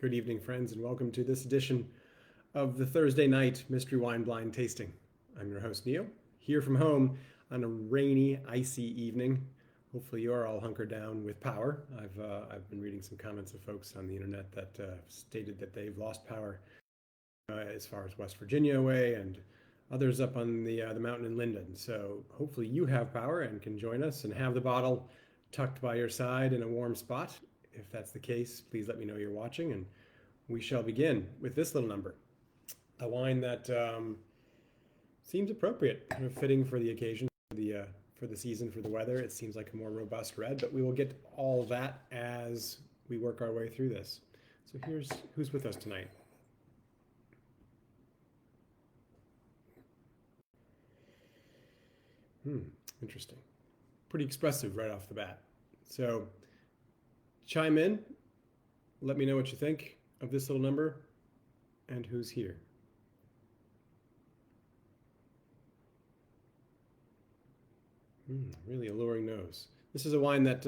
Good evening, friends, and welcome to this edition of the Thursday night Mystery Wine Blind Tasting. I'm your host, Neal, here from home on a rainy, icy evening. Hopefully, you are all hunkered down with power. I've been reading some comments of folks on the internet that stated that they've lost power as far as West Virginia away and others up on the mountain in Linden. So hopefully, you have power and can join us and have the bottle tucked by your side in a warm spot. If that's the case, please let me know you're watching, and we shall begin with this little number. A wine that seems appropriate, kind of fitting for the occasion, for the season, for the weather. It seems like a more robust red, but we will get all that as we work our way through this. So here's who's with us tonight. Interesting. Pretty expressive right off the bat. So chime in. Let me know what you think of this little number and who's here. Really alluring nose. This is a wine that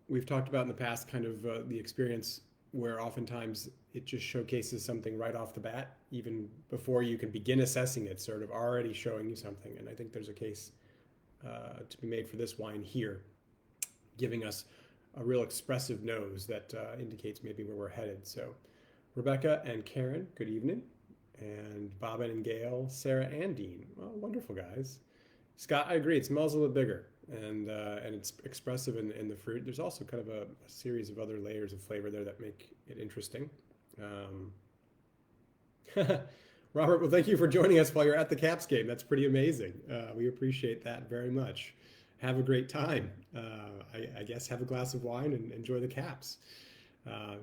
we've talked about in the past, kind of the experience where oftentimes it just showcases something right off the bat, even before you can begin assessing it, sort of already showing you something. And I think there's a case to be made for this wine here, giving us a real expressive nose that indicates maybe where we're headed. So, Rebecca and Karen, good evening. And Bobbin and Gail, Sarah and Dean. Well, wonderful guys. Scott, I agree. It smells a little bigger, and it's expressive in the fruit. There's also kind of a series of other layers of flavor there that make it interesting. Um, Robert, well, thank you for joining us while you're at the Caps game. That's pretty amazing. We appreciate that very much. Have a great time. I guess have a glass of wine and enjoy the Caps.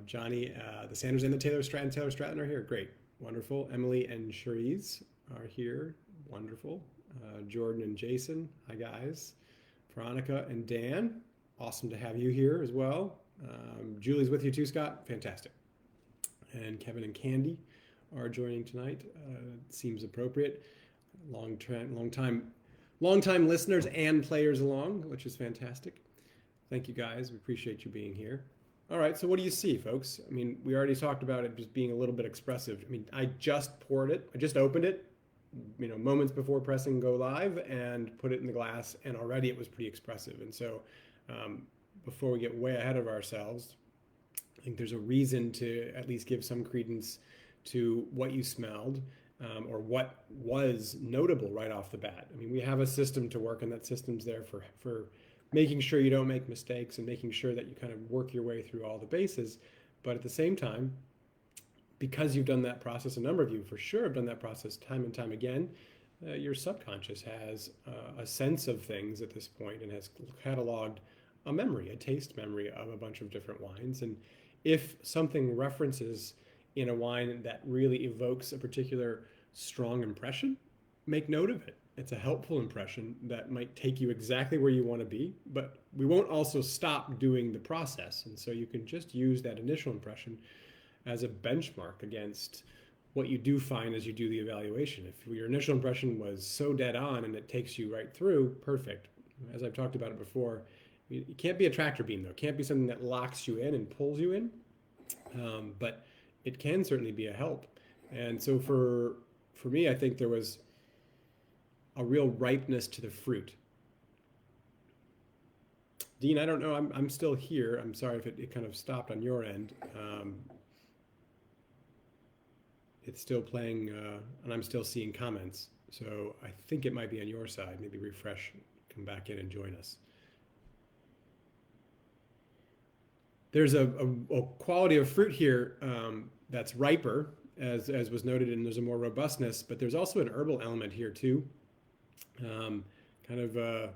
Johnny, the Sanders and the Taylor Stratton are here. Great. Wonderful. Emily and Cherise are here. Wonderful. Jordan and Jason. Hi, guys. Veronica and Dan. Awesome to have you here as well. Julie's with you too, Scott. Fantastic. And Kevin and Candy are joining tonight. Seems appropriate. Long time listeners and players along, which is fantastic. Thank you, guys. We appreciate you being here. All right, so what do you see, folks? I mean, we already talked about it just being a little bit expressive. I mean, I just poured it. I just opened it, moments before pressing go live, and put it in the glass, and already it was pretty expressive. And so, before we get way ahead of ourselves, I think there's a reason to at least give some credence to what you smelled, or what was notable right off the bat. I mean, we have a system to work, and that system's there for making sure you don't make mistakes and making sure that you kind of work your way through all the bases. But at the same time, because you've done that process, a number of you for sure have done that process time and time again, your subconscious has a sense of things at this point and has cataloged a memory, a taste memory of a bunch of different wines. And if something references in a wine that really evokes a particular strong impression, make note of it. It's a helpful impression that might take you exactly where you want to be, but we won't also stop doing the process. And so you can just use that initial impression as a benchmark against what you do find as you do the evaluation. If your initial impression was so dead on and it takes you right through, perfect. As I've talked about it before, it can't be a tractor beam, though. It can't be something that locks you in and pulls you in, but it can certainly be a help. And so for me, I think there was a real ripeness to the fruit. Dean, I don't know. I'm still here. I'm sorry if it kind of stopped on your end. It's still playing, and I'm still seeing comments. So I think it might be on your side. Maybe refresh, come back in and join us. There's a quality of fruit here that's riper, as was noted, and there's a more robustness, but there's also an herbal element here too. Kind of a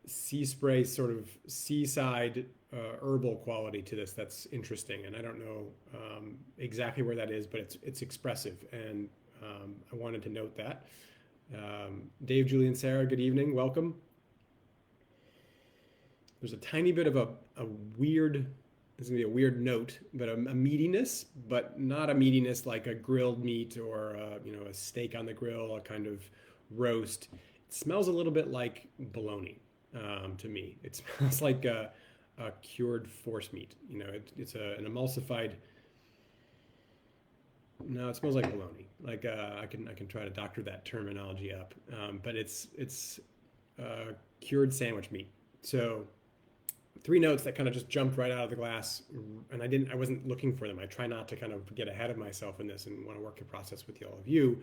sea spray, sort of seaside herbal quality to this that's interesting. And I don't know exactly where that is, but it's expressive, and I wanted to note that. Dave, Julie, and Sarah, good evening. Welcome. There's a tiny bit of a weird, this is going to be a weird note, but a meatiness, but not a meatiness like a grilled meat or a steak on the grill, a kind of roast. It smells a little bit like bologna to me. It smells like a cured force meat. You know, it's an emulsified. No, it smells like bologna. Like I can try to doctor that terminology up, but it's cured sandwich meat. So three notes that kind of just jumped right out of the glass, and I wasn't looking for them. I try not to kind of get ahead of myself in this and want to work the process with all of you,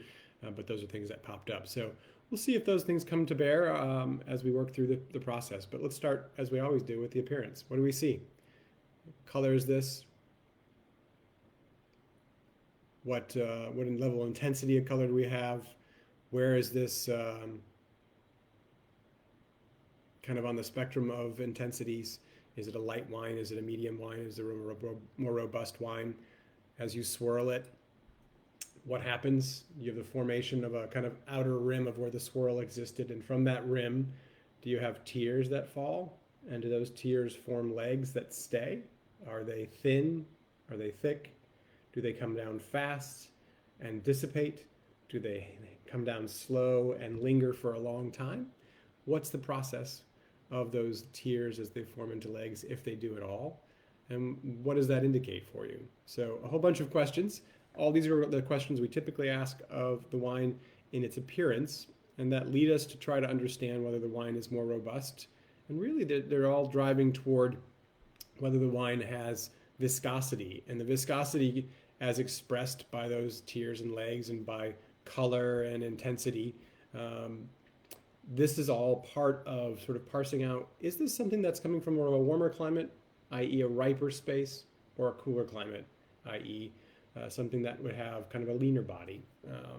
but those are things that popped up. So we'll see if those things come to bear as we work through the process. But let's start, as we always do, with the appearance. What do we see? Color is this? What level of intensity of color do we have? Where is this kind of on the spectrum of intensities? Is it a light wine? Is it a medium wine? Is it a more robust wine? As you swirl it, what happens? You have the formation of a kind of outer rim of where the swirl existed, and from that rim, do you have tears that fall? And do those tears form legs that stay? Are they thin? Are they thick? Do they come down fast and dissipate? Do they come down slow and linger for a long time? What's the process of those tears as they form into legs, if they do at all? And what does that indicate for you? So a whole bunch of questions. All these are the questions we typically ask of the wine in its appearance, and that lead us to try to understand whether the wine is more robust. And really they're all driving toward whether the wine has viscosity, and the viscosity as expressed by those tears and legs and by color and intensity. This is all part of sort of parsing out, is this something that's coming from more of a warmer climate, i.e. a riper space, or a cooler climate, i.e. Something that would have kind of a leaner body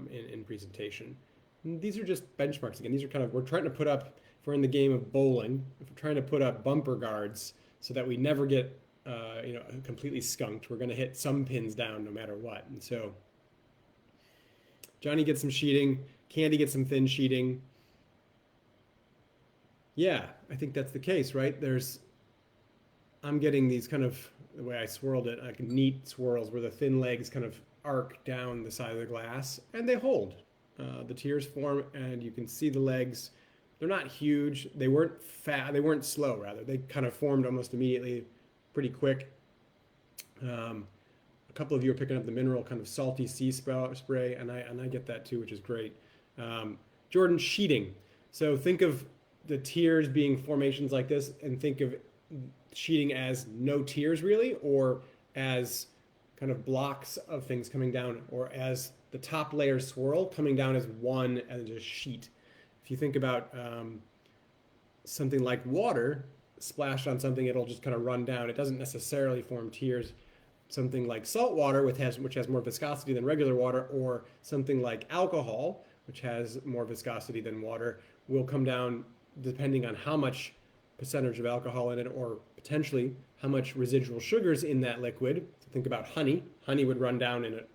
in presentation. And these are just benchmarks. Again, these are kind of, we're trying to put up, if we're in the game of bowling, if we're trying to put up bumper guards so that we never get completely skunked. We're going to hit some pins down no matter what. And so Johnny gets some sheeting, Candy gets some thin sheeting. Yeah, I think that's the case, right? I'm getting these kind of, the way I swirled it, like neat swirls where the thin legs kind of arc down the side of the glass and they hold. The tears form and you can see the legs. They're not huge. They weren't fat. They weren't slow, rather. They kind of formed almost immediately, pretty quick. A couple of you are picking up the mineral kind of salty sea spray, and I get that too, which is great. Jordan, sheeting. So think of the tears being formations like this, and think of sheeting as no tears really, or as kind of blocks of things coming down, or as the top layer swirl coming down as one as a sheet. If you think about something like water splashed on something, it'll just kind of run down. It doesn't necessarily form tears. Something like salt water, which has more viscosity than regular water, or something like alcohol, which has more viscosity than water, will come down depending on how much percentage of alcohol in it, or potentially how much residual sugars in that liquid. So think about honey. Honey would run down in it.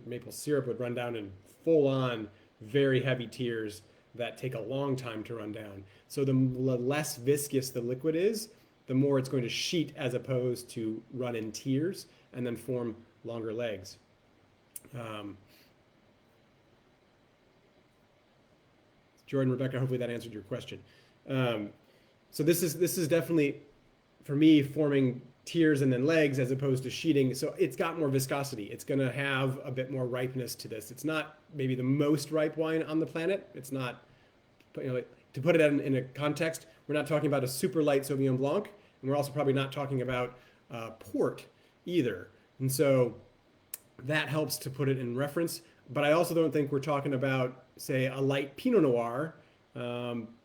Maple syrup would run down in full-on, very heavy tears that take a long time to run down. So the less viscous the liquid is, the more it's going to sheet as opposed to run in tears and then form longer legs. Jordan, Rebecca, hopefully that answered your question. So this is definitely, for me, forming tears and then legs as opposed to sheeting. So it's got more viscosity. It's going to have a bit more ripeness to this. It's not maybe the most ripe wine on the planet. It's not, to put it in a context, we're not talking about a super light Sauvignon Blanc, and we're also probably not talking about port either. And so that helps to put it in reference. But I also don't think we're talking about, say, a light Pinot Noir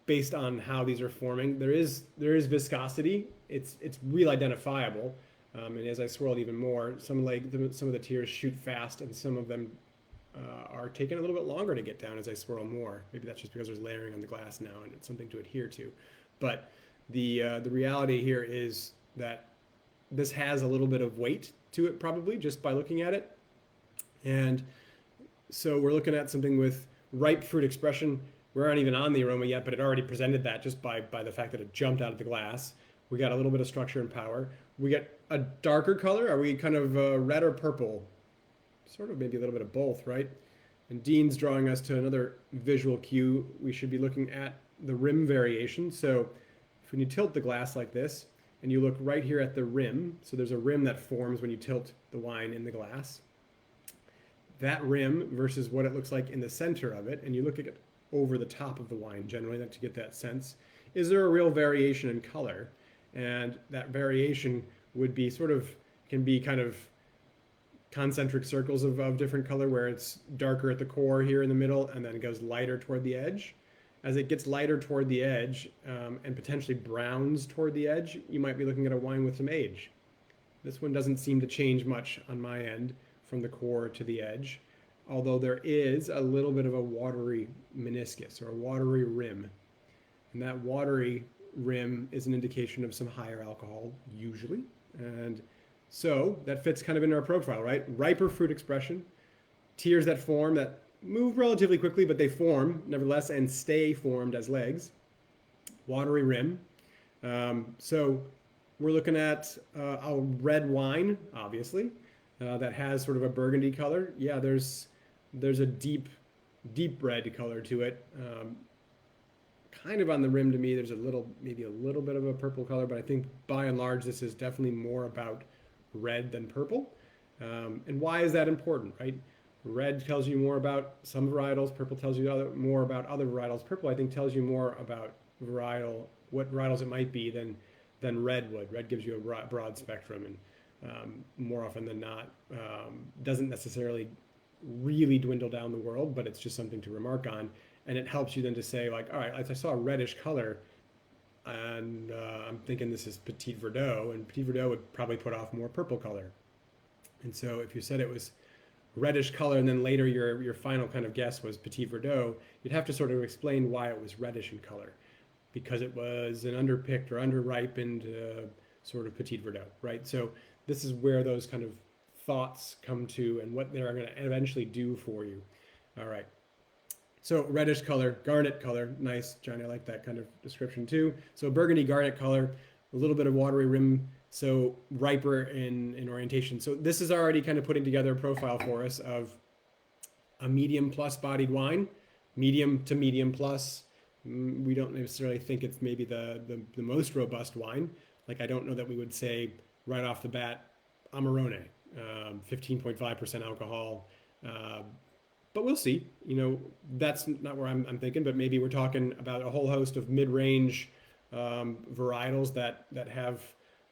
based on how these are forming. There is viscosity. It's real identifiable. And as I swirled even more, some of the tears shoot fast, and some of them are taking a little bit longer to get down as I swirl more. Maybe that's just because there's layering on the glass now and it's something to adhere to. But the reality here is that this has a little bit of weight to it, probably just by looking at it. And so we're looking at something with ripe fruit expression. We aren't even on the aroma yet, but it already presented that just by the fact that it jumped out of the glass. We got a little bit of structure and power. We get a darker color. Are we kind of red or purple? Sort of maybe a little bit of both, right? And Dean's drawing us to another visual cue. We should be looking at the rim variation. So if when you tilt the glass like this, and you look right here at the rim, so there's a rim that forms when you tilt the wine in the glass. That rim versus what it looks like in the center of it, and you look at it over the top of the wine generally to get that sense. Is there a real variation in color? And that variation would be can be kind of concentric circles of different color where it's darker at the core here in the middle and then it goes lighter toward the edge. As it gets lighter toward the edge and potentially browns toward the edge, you might be looking at a wine with some age. This one doesn't seem to change much on my end from the core to the edge, although there is a little bit of a watery meniscus or a watery rim. And that watery rim is an indication of some higher alcohol, usually. And so that fits kind of in our profile, right? Riper fruit expression, tears that form, that move relatively quickly, but they form nevertheless and stay formed as legs. Watery rim. So we're looking at a red wine, obviously, that has sort of a burgundy color. Yeah, there's a deep red color to it. Kind of on the rim to me, there's maybe a little bit of a purple color, but I think by and large, this is definitely more about red than purple. And why is that important, right? Red tells you more about some varietals. Purple tells you more about other varietals. Purple, I think, tells you more about what varietals it might be than red would. Red gives you a broad spectrum and more often than not doesn't necessarily really dwindle down the world, but it's just something to remark on. And it helps you then to say, like, all right, I saw a reddish color, and I'm thinking this is Petit Verdot, and Petit Verdot would probably put off more purple color. And so if you said it was reddish color, and then later your final kind of guess was Petit Verdot, you'd have to sort of explain why it was reddish in color, because it was an underpicked or underripened sort of Petit Verdot, right? So this is where those kind of thoughts come to and what they're going to eventually do for you. All right. So reddish color, garnet color, nice, Johnny, I like that kind of description too. So burgundy garnet color, a little bit of watery rim, so riper in orientation. So this is already kind of putting together a profile for us of a medium plus bodied wine, medium to medium plus. We don't necessarily think it's maybe the most robust wine. Like I don't know that we would say right off the bat, Amarone, 15.5% alcohol, but we'll see. You know, that's not where I'm thinking, but maybe we're talking about a whole host of mid-range varietals that have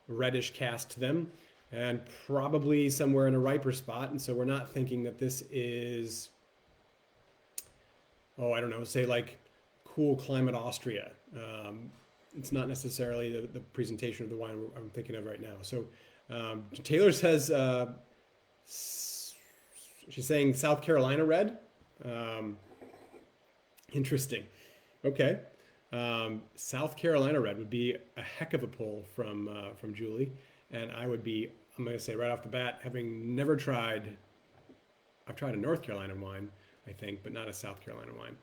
reddish cast to them, and probably somewhere in a riper spot. And so we're not thinking that this is, I don't know, say like cool climate Austria. It's not necessarily the presentation of the wine I'm thinking of right now. So Taylor says, she's saying South Carolina red. Interesting. Okay. South Carolina red would be a heck of a pull from Julie. And I'm going to say right off the bat, having never tried, I've tried a North Carolina wine, I think, but not a South Carolina wine.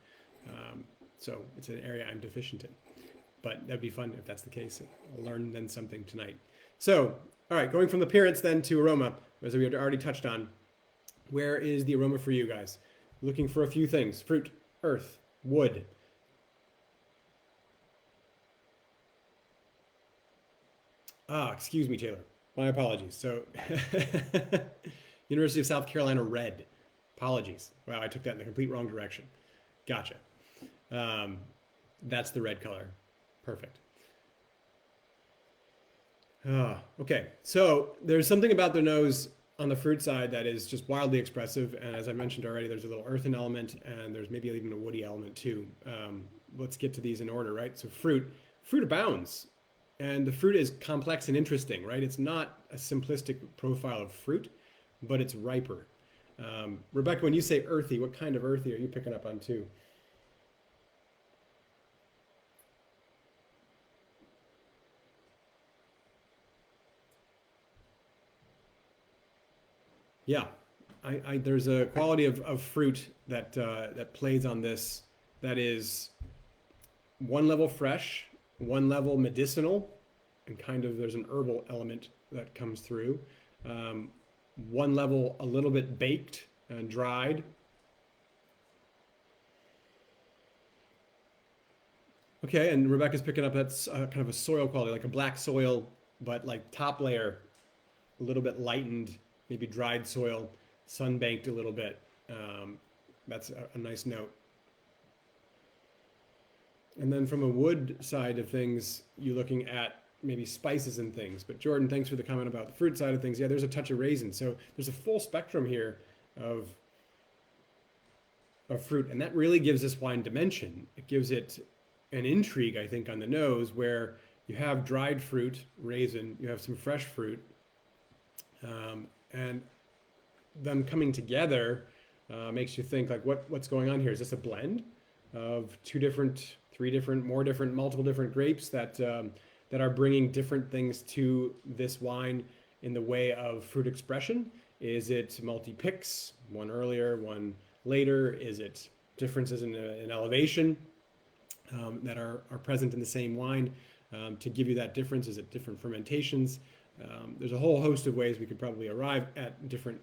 So it's an area I'm deficient in. But that'd be fun if that's the case. I'll learn then something tonight. So, all right, going from appearance then to aroma, as we had already touched on. Where is the aroma for you guys? Looking for a few things: fruit, earth, wood. Excuse me, Taylor. My apologies. So, University of South Carolina red. Apologies. Wow, I took that in the complete wrong direction. Gotcha. That's the red color. Perfect. Okay, so there's something about the nose on the fruit side that is just wildly expressive, and as I mentioned already, there's a little earthen element, and there's maybe even a woody element too. Let's get to these in order, right? So fruit abounds, and the fruit is complex and interesting, right? It's not a simplistic profile of fruit, but it's riper. Rebecca, when you say earthy, what kind of earthy are you picking up on too? Yeah, there's a quality of fruit that plays on this that is one level fresh, one level medicinal, and kind of there's an herbal element that comes through. One level a little bit baked and dried. Okay, and Rebecca's picking up that's kind of a soil quality, like a black soil but like top layer a little bit lightened, maybe dried soil, sun banked a little bit. That's a nice note. And then from a wood side of things, you're looking at maybe spices and things. But Jordan, thanks for the comment about the fruit side of things. Yeah, there's a touch of raisin. So there's a full spectrum here of fruit, and that really gives this wine dimension. It gives it an intrigue, I think, on the nose, where you have dried fruit, raisin, you have some fresh fruit, and them coming together makes you think like, what's going on here? Is this a blend of two different, three different, more different, multiple different grapes that that are bringing different things to this wine in the way of fruit expression? Is it multi-picks, one earlier, one later? Is it differences in elevation that are present in the same wine to give you that difference? Is it different fermentations? There's a whole host of ways we could probably arrive at different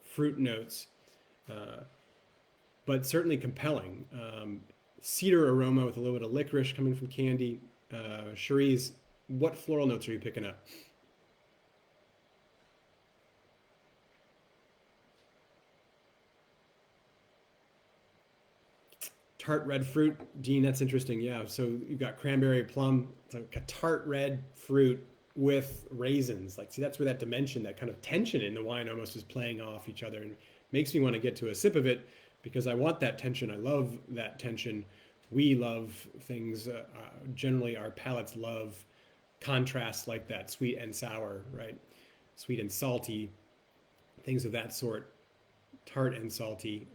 fruit notes, but certainly compelling. Cedar aroma with a little bit of licorice coming from candy. Cherise, what floral notes are you picking up? Tart red fruit, Dean, that's interesting. Yeah, so you've got cranberry, plum, it's like a tart red fruit with raisins. Like, see, that's where that dimension, that kind of tension in the wine almost is playing off each other, and makes me want to get to a sip of it because I want that tension. I love that tension. We love things, generally our palates love contrasts like that, sweet and sour, right? Sweet and salty, things of that sort, tart and salty.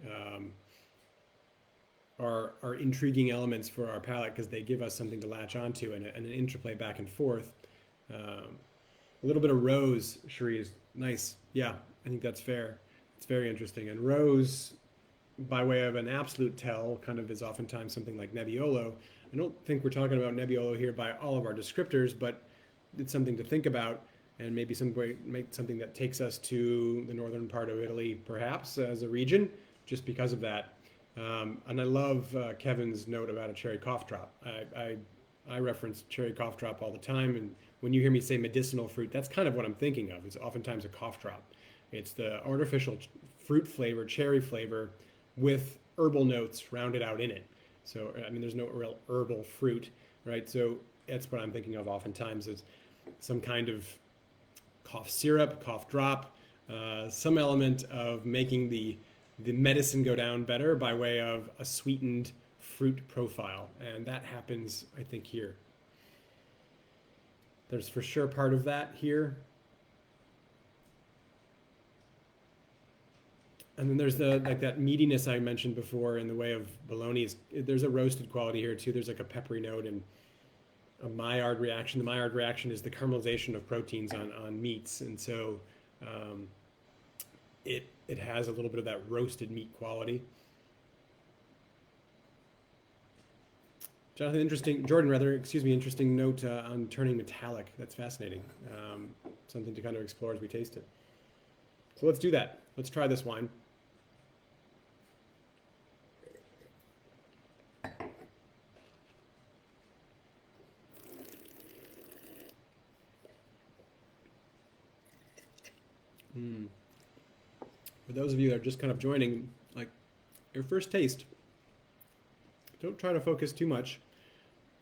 Are intriguing elements for our palate because they give us something to latch onto and an interplay back and forth. A little bit of rose, Cherise, nice. Yeah, I think that's fair. It's very interesting. And rose, by way of an absolute tell, kind of is oftentimes something like Nebbiolo. I don't think we're talking about Nebbiolo here by all of our descriptors, but it's something to think about, and maybe make something that takes us to the northern part of Italy, perhaps, as a region, just because of that. And I love Kevin's note about a cherry cough drop. I reference cherry cough drop all the time, and when you hear me say medicinal fruit, that's kind of what I'm thinking of. It's oftentimes a cough drop. It's the artificial fruit flavor, cherry flavor, with herbal notes rounded out in it. So, I mean, there's no real herbal fruit, right? So that's what I'm thinking of oftentimes is some kind of cough syrup, cough drop, some element of making the medicine go down better by way of a sweetened fruit profile. And that happens, I think, here. There's for sure part of that here. And then there's the like that meatiness I mentioned before in the way of bologna. There's a roasted quality here too. There's like a peppery note and a Maillard reaction. The Maillard reaction is the caramelization of proteins on meats, and so it has a little bit of that roasted meat quality. Jonathan, interesting note on turning metallic. That's fascinating. Something to kind of explore as we taste it. So let's do that. Let's try this wine. For those of you that are just kind of joining, like your first taste, don't try to focus too much.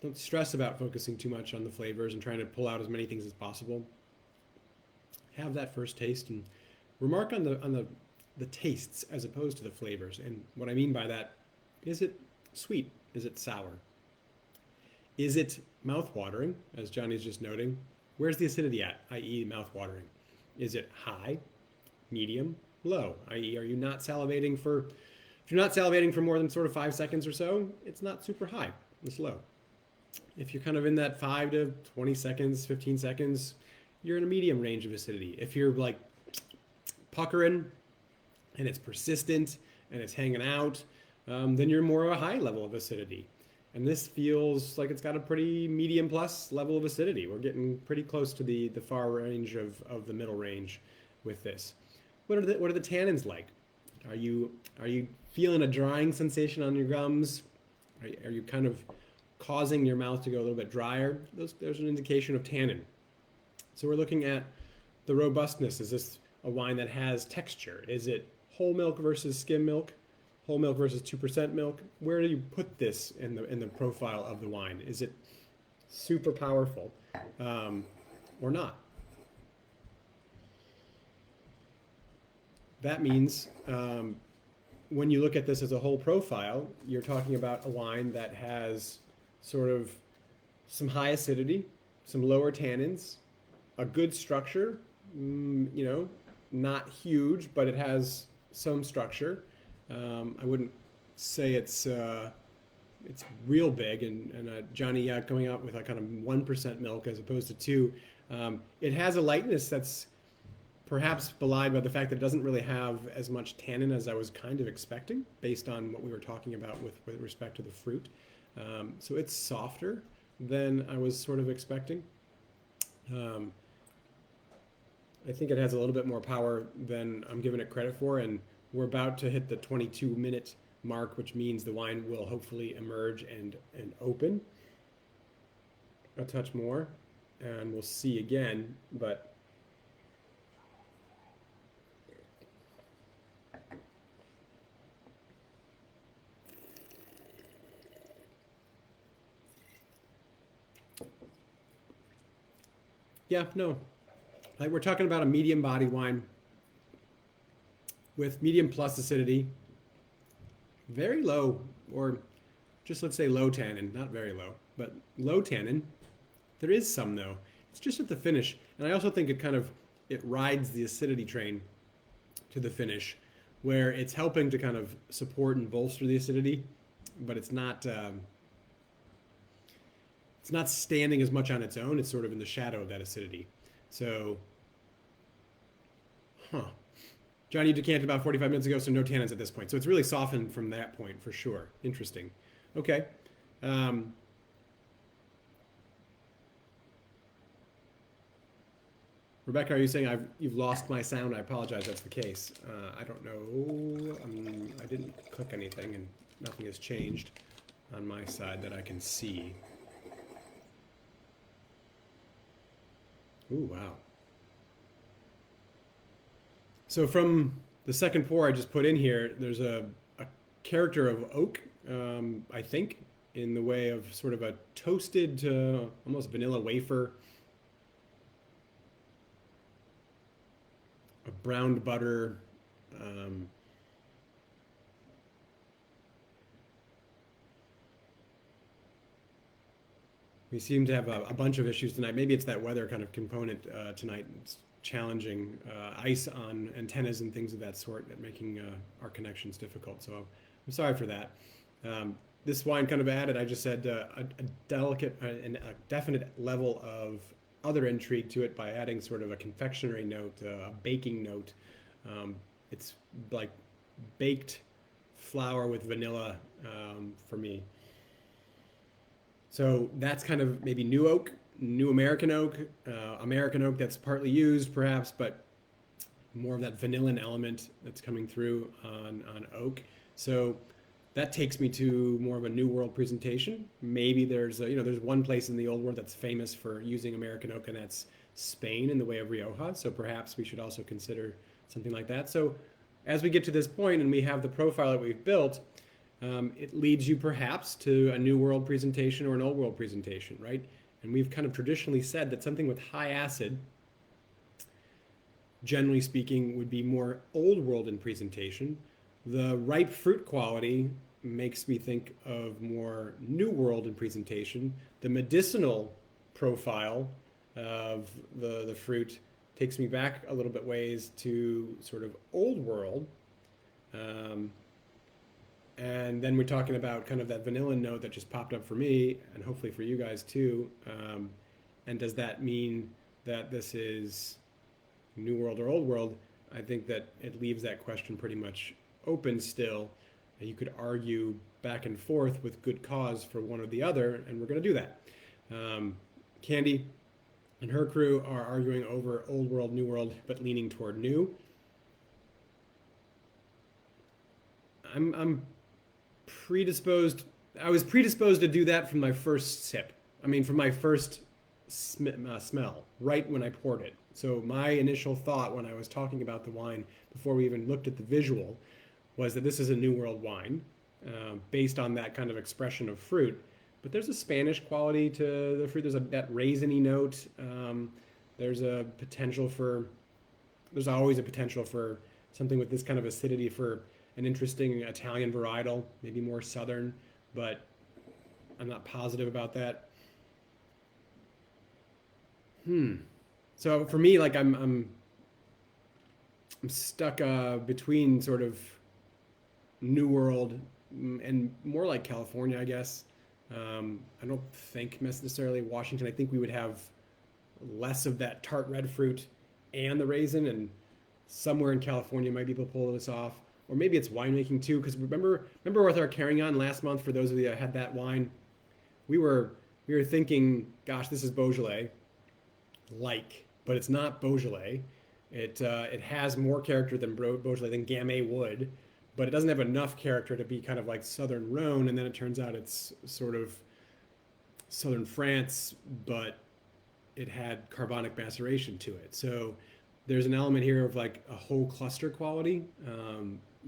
Don't stress about focusing too much on the flavors and trying to pull out as many things as possible. Have that first taste and remark on the tastes as opposed to the flavors. And what I mean by that, is it sweet? Is it sour? Is it mouth-watering, as Johnny's just noting? Where's the acidity at, i.e. mouth-watering? Is it high, medium, low, i.e. are you not salivating for, if you're not salivating for more than sort of 5 seconds or so, it's not super high, it's low. If you're kind of in that 5 to 20 seconds, 15 seconds, you're in a medium range of acidity. If you're like puckering and it's persistent and it's hanging out, then you're more of a high level of acidity. And this feels like it's got a pretty medium plus level of acidity. We're getting pretty close to the far range of the middle range with this. What are the tannins like? Are you feeling a drying sensation on your gums? Are you kind of causing your mouth to go a little bit drier? There's an indication of tannin. So we're looking at the robustness. Is this a wine that has texture? Is it whole milk versus skim milk? Whole milk versus 2% milk? Where do you put this in the profile of the wine? Is it super powerful or not? That means when you look at this as a whole profile, you're talking about a wine that has sort of some high acidity, some lower tannins, a good structure, not huge, but it has some structure. I wouldn't say it's real big, and Johnny coming out with a kind of 1% milk as opposed to 2. It has a lightness that's perhaps belied by the fact that it doesn't really have as much tannin as I was kind of expecting based on what we were talking about with respect to the fruit. So it's softer than I was sort of expecting. I think it has a little bit more power than I'm giving it credit for, and we're about to hit the 22-minute mark, which means the wine will hopefully emerge and open a touch more, and we'll see again, but yeah, no. Like we're talking about a medium body wine with medium plus acidity, very low, or just let's say low tannin, not very low, but low tannin. There is some though. It's just at the finish, and I also think it rides the acidity train to the finish, where it's helping to kind of support and bolster the acidity, but it's not standing as much on its own. It's sort of in the shadow of that acidity. So, Johnny, you decanted about 45 minutes ago, so no tannins at this point. So it's really softened from that point for sure. Interesting. Okay. Rebecca, are you saying you've lost my sound? I apologize. That's the case. I don't know. I didn't click anything, and nothing has changed on my side that I can see. Ooh, wow. So from the second pour I just put in here, there's a character of oak, I think, in the way of sort of a toasted to almost vanilla wafer, a browned butter. We seem to have a bunch of issues tonight. Maybe it's that weather kind of component tonight. It's challenging ice on antennas and things of that sort that making our connections difficult. So I'm sorry for that. This wine kind of added, I just said, a delicate and a definite level of other intrigue to it by adding sort of a confectionery note, a baking note. It's like baked flour with vanilla for me. So that's kind of maybe new oak, new American oak that's partly used perhaps, but more of that vanillin element that's coming through on oak. So that takes me to more of a New World presentation. Maybe there's one place in the Old World that's famous for using American oak, and that's Spain in the way of Rioja. So perhaps we should also consider something like that. So as we get to this point and we have the profile that we've built, it leads you perhaps to a New World presentation or an Old World presentation, right? And we've kind of traditionally said that something with high acid, generally speaking, would be more Old World in presentation. The ripe fruit quality makes me think of more New World in presentation. The medicinal profile of the fruit takes me back a little bit ways to sort of Old World. And then we're talking about kind of that vanilla note that just popped up for me, and hopefully for you guys too. And does that mean that this is New World or Old World? I think that it leaves that question pretty much open still. You could argue back and forth with good cause for one or the other, and we're going to do that. Candy and her crew are arguing over Old World, New World, but leaning toward new. I'm predisposed. I was predisposed to do that from my first sip. I mean, from my first smell right when I poured it. So my initial thought when I was talking about the wine before we even looked at the visual was that this is a New World wine based on that kind of expression of fruit. But there's a Spanish quality to the fruit. There's that raisiny note. There's a potential for, there's always a potential for something with this kind of acidity for an interesting Italian varietal, maybe more southern, but I'm not positive about that. So for me, like I'm stuck between sort of New World and more like California, I guess. I don't think necessarily Washington. I think we would have less of that tart red fruit and the raisin, and somewhere in California might be able to pull this off. Or maybe it's winemaking too, because remember with our carrying on last month, for those of you that had that wine, we were we were thinking, gosh, this is Beaujolais, but it's not Beaujolais. It has more character than Beaujolais than Gamay would, but it doesn't have enough character to be kind of like Southern Rhone. And then it turns out it's sort of Southern France, but it had carbonic maceration to it. So there's an element here of like a whole cluster quality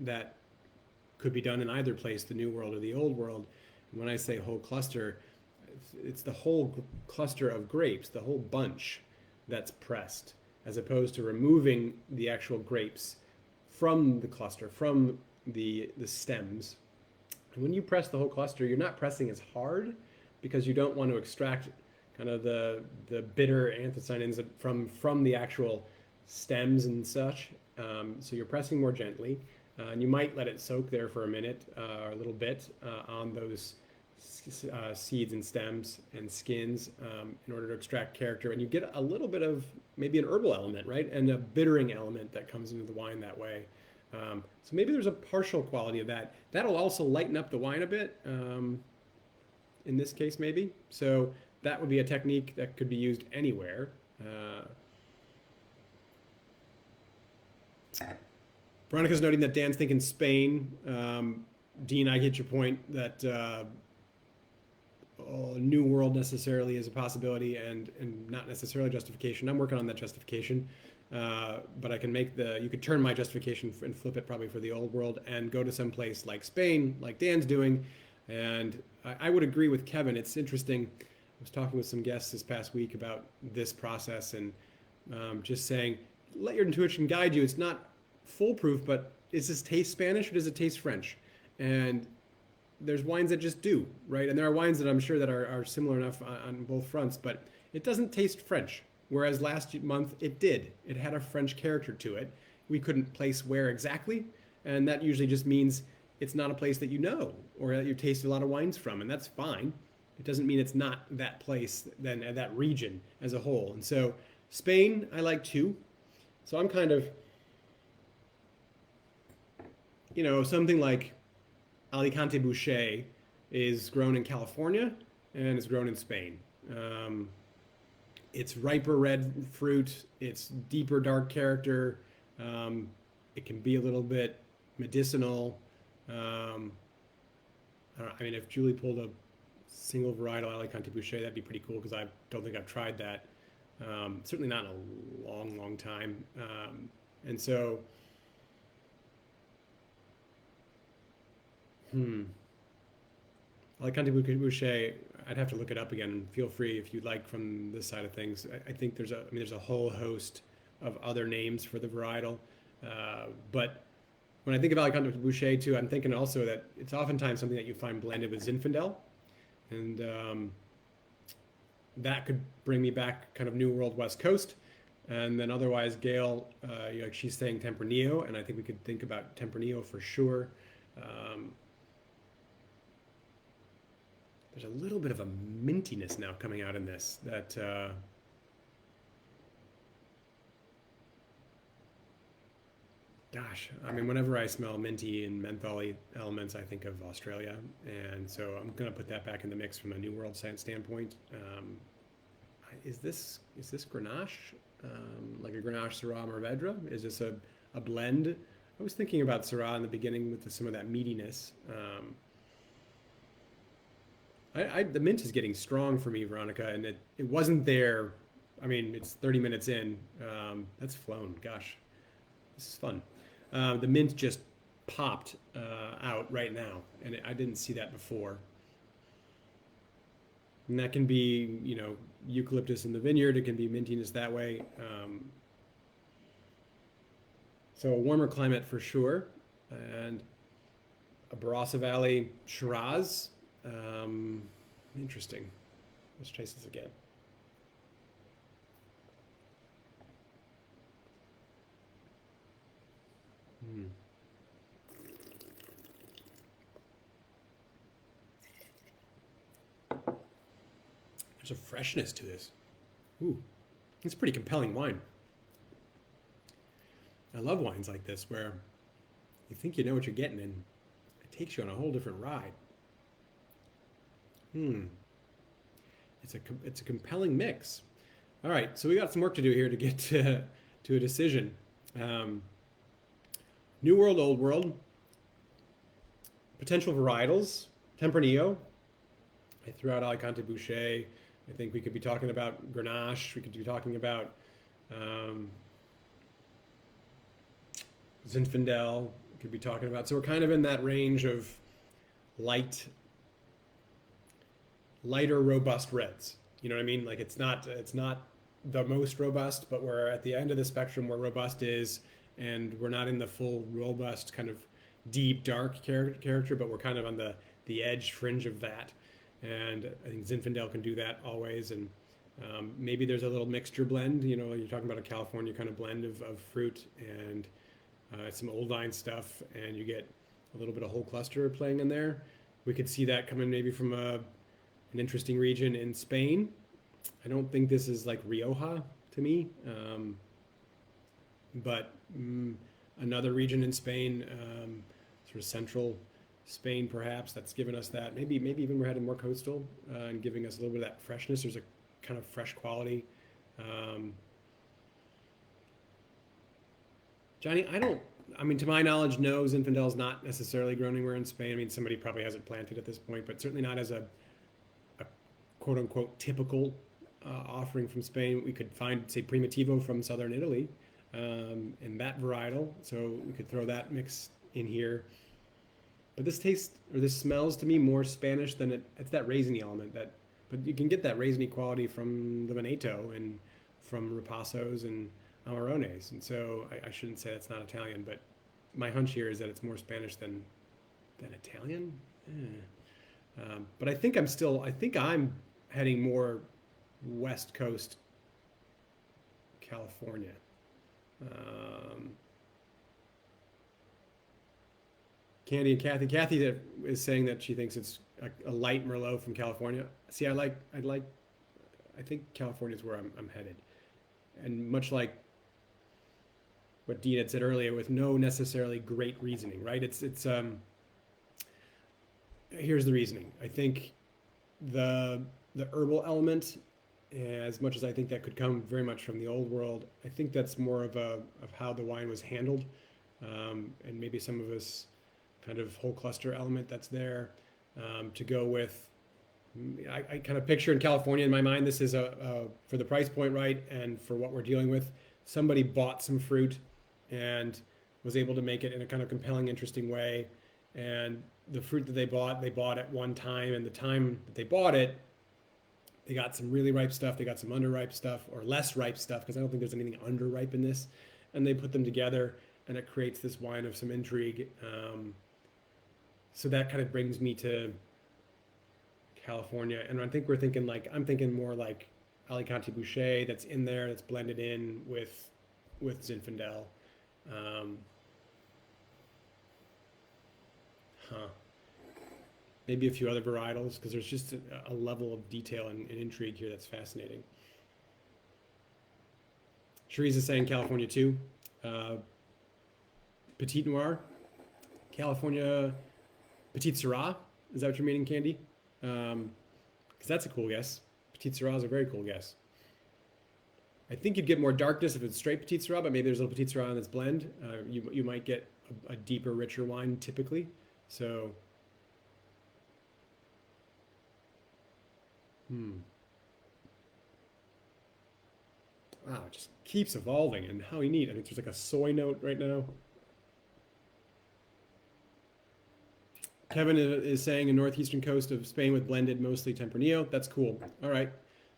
that could be done in either place, the New World or the Old World. And when I say whole cluster, it's the whole cluster of grapes, the whole bunch that's pressed, as opposed to removing the actual grapes from the cluster, from the stems. And when you press the whole cluster, you're not pressing as hard because you don't want to extract kind of the bitter anthocyanins from the actual stems and such. So you're pressing more gently, and you might let it soak there for a minute or a little bit on those seeds and stems and skins in order to extract character, and you get a little bit of maybe an herbal element, right, and a bittering element that comes into the wine that way. So maybe there's a partial quality of that. That'll also lighten up the wine a bit. In this case, maybe. So that would be a technique that could be used anywhere. Veronica's noting that Dan's thinking Spain. Dean, I get your point that New World necessarily is a possibility and not necessarily justification. I'm working on that justification. But I can you could turn my justification and flip it probably for the Old World and go to some place like Spain, like Dan's doing. And I would agree with Kevin. It's interesting. I was talking with some guests this past week about this process and just saying, let your intuition guide you. It's not foolproof, but does this taste Spanish or does it taste French? And there's wines that just do, right? And there are wines that I'm sure that are similar enough on both fronts, but it doesn't taste French. Whereas last month it did. It had a French character to it. We couldn't place where exactly, and that usually just means it's not a place that you know or that you tasted a lot of wines from, and that's fine. It doesn't mean it's not that place, then that region as a whole. And so Spain, I like too. So I'm kind of, something like Alicante Boucher is grown in California and is grown in Spain. It's riper red fruit. It's deeper dark character. It can be a little bit medicinal. I mean, if Julie pulled a single varietal Alicante Boucher, that'd be pretty cool because I don't think I've tried that. Certainly not in a long, long time. And so, Alicante Boucher, I'd have to look it up again. And feel free if you'd like from this side of things. I think there's a whole host of other names for the varietal. But when I think of Alicante Boucher too, I'm thinking also that it's oftentimes something that you find blended with Zinfandel. And that could bring me back kind of New World West Coast. And then otherwise, Gail, she's saying Tempranillo, and I think we could think about Tempranillo for sure. There's a little bit of a mintiness now coming out in this that gosh, I mean, whenever I smell minty and mentholy elements, I think of Australia, and so I'm gonna put that back in the mix from a New World standpoint. Is this Grenache, like a Grenache Syrah Mourvedre? Is this a blend? I was thinking about Syrah in the beginning with some of that meatiness. The mint is getting strong for me, Veronica, and it wasn't there. I mean, it's 30 minutes in. That's flown. Gosh, this is fun. The mint just popped out right now, and I didn't see that before. And that can be, eucalyptus in the vineyard. It can be mintiness that way. So a warmer climate for sure, and a Barossa Valley Shiraz. Interesting. Let's taste this again. Mm. There's a freshness to this. Ooh, it's a pretty compelling wine. I love wines like this where you think you know what you're getting and it takes you on a whole different ride. It's a compelling mix. All right, so we got some work to do here to get to a decision. New World, Old World, potential varietals, Tempranillo. I threw out Alicante Boucher. I think we could be talking about Grenache. We could be talking about Zinfandel. We could be talking about. So we're kind of in that range of lighter, robust reds. You know what I mean? Like it's not the most robust, but we're at the end of the spectrum where robust is, and we're not in the full robust kind of deep dark character, but we're kind of on the edge fringe of that. And I think Zinfandel can do that always. And maybe there's a little mixture blend. You're talking about a California kind of blend of fruit and some old vine stuff, and you get a little bit of whole cluster playing in there. We could see that coming maybe from an interesting region in Spain. I don't think this is like Rioja to me, but another region in Spain, sort of central Spain perhaps, that's given us that. Maybe even we're heading more coastal and giving us a little bit of that freshness. There's a kind of fresh quality. Johnny, to my knowledge, no, Zinfandel is not necessarily grown anywhere in Spain. I mean, somebody probably has it planted at this point, but certainly not as a quote unquote typical offering from Spain. We could find, say, Primitivo from southern Italy in that varietal. So we could throw that mix in here. But this smells to me more Spanish than it's that raisiny element but you can get that raisiny quality from the Veneto and from Ripassos and Amarones. And so I shouldn't say that's not Italian, but my hunch here is that it's more Spanish than Italian. But I think I'm heading more West Coast California. Candy and Kathy. Kathy is saying that she thinks it's a light Merlot from California. See, I think California is where I'm headed, and much like what Dean had said earlier, with no necessarily great reasoning, right? It's here's the reasoning. I think the herbal element, as much as I think that could come very much from the old world, I think that's more of how the wine was handled, and maybe some of us kind of whole cluster element that's there to go with. I kind of picture in California in my mind, this is for the price point, right, and for what we're dealing with, somebody bought some fruit and was able to make it in a kind of compelling, interesting way. And the fruit that they bought at one time, and the time that they bought it, they got some really ripe stuff, they got some underripe stuff, or less ripe stuff, because I don't think there's anything underripe in this, and they put them together, and it creates this wine of some intrigue. So that kind of brings me to California, and I think I'm thinking more like Alicante Boucher that's in there, that's blended in with Zinfandel. Maybe a few other varietals, because there's just a level of detail and intrigue here that's fascinating. Cherise is saying California too. Petit Noir, California Petit Syrah. Is that what you're meaning, Candy? Because that's a cool guess. Petit Syrah is a very cool guess. I think you'd get more darkness if it's straight Petit Syrah, but maybe there's a little Petit Syrah in this blend. You might get a deeper, richer wine typically. So Hmm. Wow, it just keeps evolving and how neat. I mean, there's like a soy note right now. Kevin is saying a northeastern coast of Spain with blended mostly Tempranillo. That's cool. All right.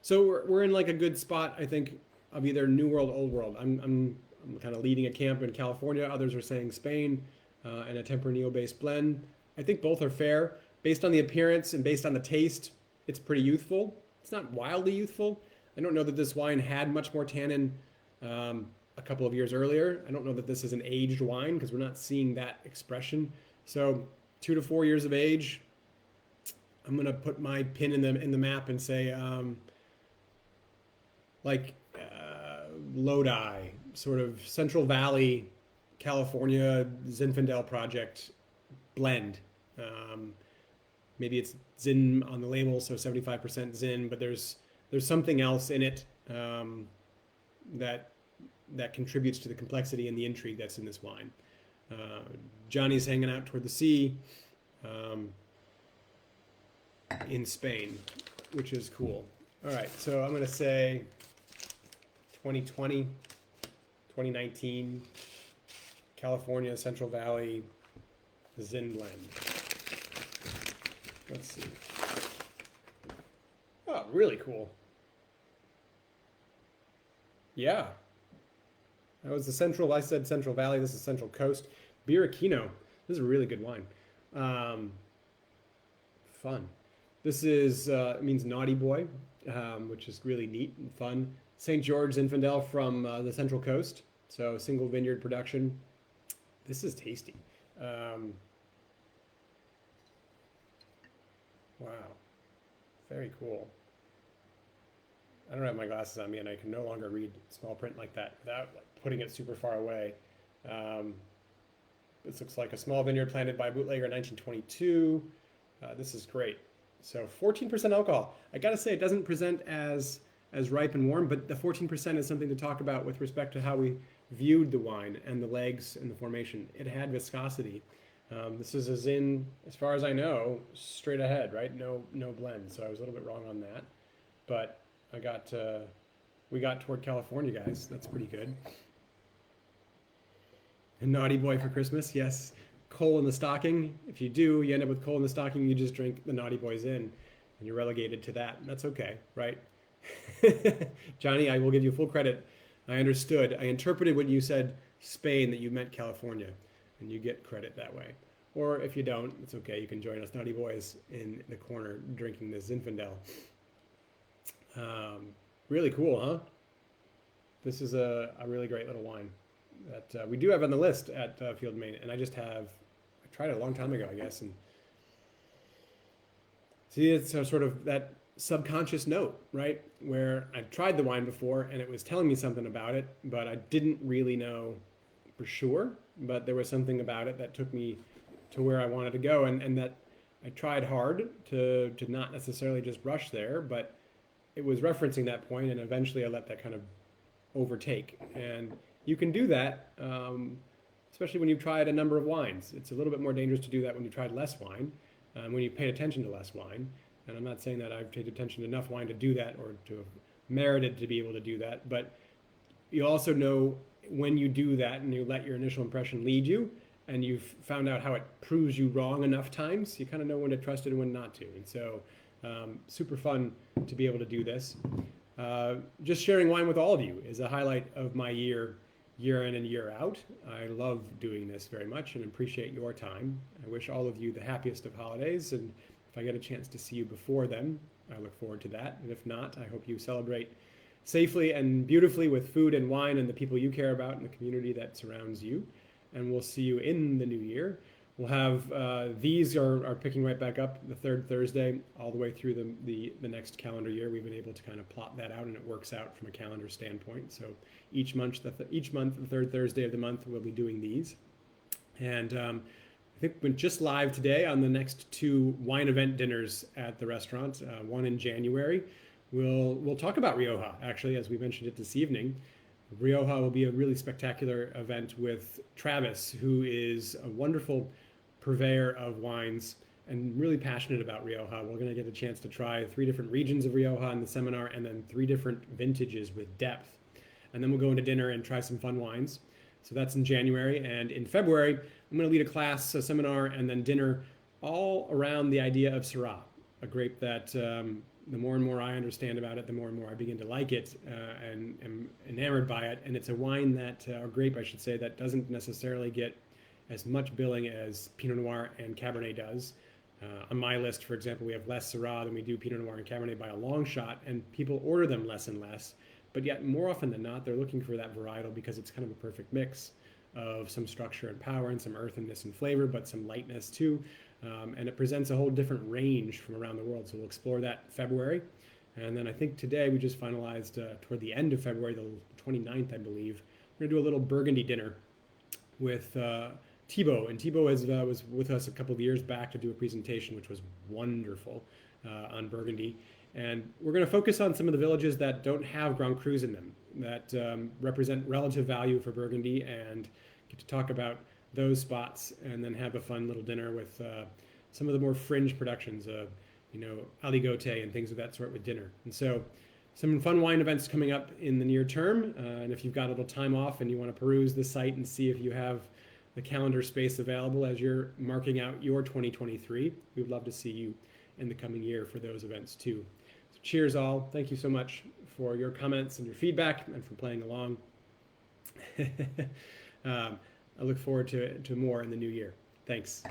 So we're in like a good spot, I think, of either New World, Old World. I'm kind of leading a camp in California. Others are saying Spain and a Tempranillo based blend. I think both are fair. Based on the appearance and based on the taste, it's pretty youthful. It's not wildly youthful. I don't know that this wine had much more tannin a couple of years earlier. I don't know that this is an aged wine because we're not seeing that expression. So 2 to 4 years of age, I'm gonna put my pin in the map and say like Lodi, sort of Central Valley, California Zinfandel project blend. Um, Maybe it's Zin on the label, so 75% Zin, but there's something else in it that that contributes to the complexity and the intrigue that's in this wine. Uh, Johnny's hanging out toward the sea um, in Spain, which is cool. All right, so I'm going to say 2020, 2019, California, Central Valley, Zin blend. Let's see. Oh, really cool. Yeah, that was the Central. I said Central Valley. This is Central Coast. Biraquino. This is a really good wine. Um, Fun. This is it means naughty boy, which is really neat and fun. St. George Zinfandel from the Central Coast, so single vineyard production. This is tasty. Um, wow, very cool. I don't have my glasses on me, and I can no longer read small print like that without like, putting it super far away. Um, this looks like a small vineyard planted by a bootlegger in 1922. This is great. So 14% alcohol. I gotta say, it doesn't present as ripe and warm, but the 14% is something to talk about with respect to how we viewed the wine and the legs and the formation. It had viscosity. This is a Zin, as far as I know, straight ahead, right? No blend. So I was a little bit wrong on that, but we got toward California, guys. That's pretty good. A naughty boy for Christmas, yes. Coal in the stocking. If you do, you end up with coal in the stocking. You just drink the naughty boys in, and you're relegated to that. That's okay, right? Johnny, I will give you full credit. I understood. I interpreted when you said Spain that you meant California, and you get credit that way. Or if you don't, it's okay. You can join us naughty boys in the corner drinking this Zinfandel. Really cool, huh? This is a really great little wine that we do have on the list at Field Main, and I tried it a long time ago, I guess, and see, it's a sort of that subconscious note, right? Where I tried the wine before and it was telling me something about it, but I didn't really know for sure, but there was something about it that took me to where I wanted to go, and that I tried hard to not necessarily just rush there, but it was referencing that point, and eventually I let that kind of overtake. And you can do that, especially when you've tried a number of wines. It's a little bit more dangerous to do that when you've tried less wine, when you pay attention to less wine. And I'm not saying that I've paid attention to enough wine to do that or to have merited to be able to do that, but you also know when you do that and you let your initial impression lead you, and you've found out how it proves you wrong enough times, you kind of know when to trust it and when not to. And so, super fun to be able to do this. Just sharing wine with all of you is a highlight of my year in and year out. I love doing this very much and appreciate your time. I wish all of you the happiest of holidays, and if I get a chance to see you before then, I look forward to that. And if not, I hope you celebrate safely and beautifully with food and wine and the people you care about and the community that surrounds you. And we'll see you in the new year. We'll have these are picking right back up the third Thursday all the way through the next calendar year. We've been able to kind of plot that out, and it works out from a calendar standpoint. So each month, the third Thursday of the month, we'll be doing these. And I think we're just live today on the next two wine event dinners at the restaurant. One in January. We'll talk about Rioja, actually, as we mentioned it this evening. Rioja will be a really spectacular event with Travis, who is a wonderful purveyor of wines and really passionate about Rioja. We're going to get a chance to try 3 different regions of Rioja in the seminar, and then 3 different vintages with depth. And then we'll go into dinner and try some fun wines. So that's in January. And in February, I'm going to lead a class, a seminar, and then dinner all around the idea of Syrah, a grape that the more and more I understand about it, the more and more I begin to like it and am enamored by it. And it's a wine that, or grape, I should say, that doesn't necessarily get as much billing as Pinot Noir and Cabernet does. On my list, for example, we have less Syrah than we do Pinot Noir and Cabernet by a long shot, and people order them less and less. But yet, more often than not, they're looking for that varietal because it's kind of a perfect mix of some structure and power and some earthiness and flavor, but some lightness too. And it presents a whole different range from around the world. So we'll explore that in February. And then I think today we just finalized toward the end of February, the 29th, I believe, we're going to do a little Burgundy dinner with Thibaut. And Thibaut was with us a couple of years back to do a presentation, which was wonderful on Burgundy. And we're going to focus on some of the villages that don't have Grand Crus in them, that represent relative value for Burgundy, and get to talk about those spots, and then have a fun little dinner with some of the more fringe productions, aligoté and things of that sort with dinner. And so some fun wine events coming up in the near term. And if you've got a little time off and you want to peruse the site and see if you have the calendar space available as you're marking out your 2023, we would love to see you in the coming year for those events too. So cheers all. Thank you so much for your comments and your feedback and for playing along. I look forward to more in the new year. Thanks.